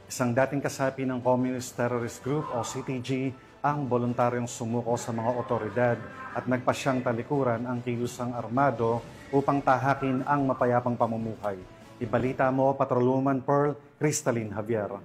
Isang dating kasapi ng Communist Terrorist Group o CTG ang voluntaryong sumuko sa mga otoridad at nagpasyang talikuran ang kilusang armado upang tahakin ang mapayapang pamumuhay. Ibalita mo, Patrolwoman Pearl Cristalin Javier.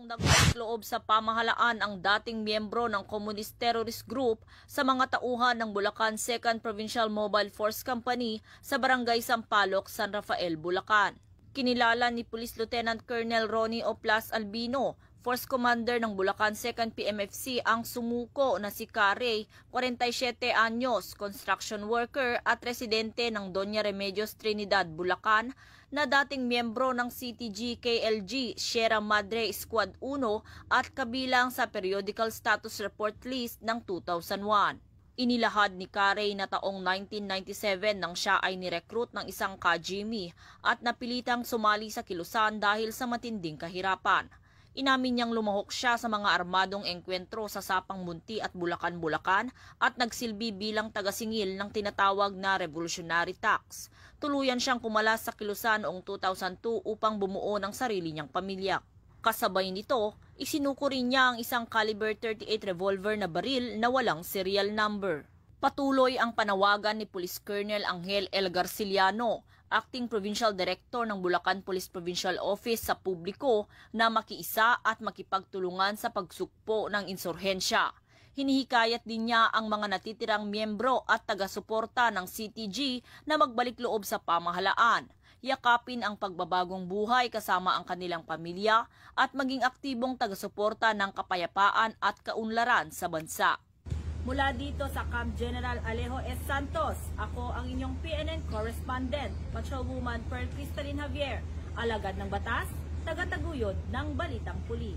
Nagpasloob sa pamahalaan ang dating miyembro ng Communist Terrorist Group sa mga tauhan ng Bulacan 2nd Provincial Mobile Force Company sa Barangay Sampaloc, San Rafael, Bulacan. Kinilala ni Police Lieutenant Colonel Ronnie Oplas Albino, Force Commander ng Bulacan 2nd PMFC, ang sumuko na si Carey, 47 anyos, construction worker at residente ng Doña Remedios Trinidad, Bulacan, na dating miyembro ng CTG KLG Sierra Madre Squad 1 at kabilang sa Periodical Status Report List ng 2001. Inilahad ni Carey na taong 1997 nang siya ay nirecruit ng isang kajimi at napilitang sumali sa kilusan dahil sa matinding kahirapan. Inamin niyang lumahok siya sa mga armadong engkwentro sa Sapang Munti at Bulacan-Bulacan at nagsilbi bilang tagasingil ng tinatawag na revolutionary tax. Tuluyan siyang kumalas sa kilusan noong 2002 upang bumuo ng sarili niyang pamilya. Kasabay nito, isinuko rin niya ang isang caliber 38 revolver na baril na walang serial number. Patuloy ang panawagan ni Police Colonel Angel L. Garciliano, Acting Provincial Director ng Bulacan Police Provincial Office, sa publiko na makiisa at makipagtulungan sa pagsukpo ng insurhensya. Hinihikayat din niya ang mga natitirang miyembro at taga-suporta ng CTG na magbalik loob sa pamahalaan, yakapin ang pagbabagong buhay kasama ang kanilang pamilya at maging aktibong taga-suporta ng kapayapaan at kaunlaran sa bansa. Mula dito sa Camp General Alejo S. Santos, ako ang inyong PNN correspondent, Patrolwoman Pearl Cristalin Javier, alagad ng batas, taga-taguyod ng Balitang Pulis.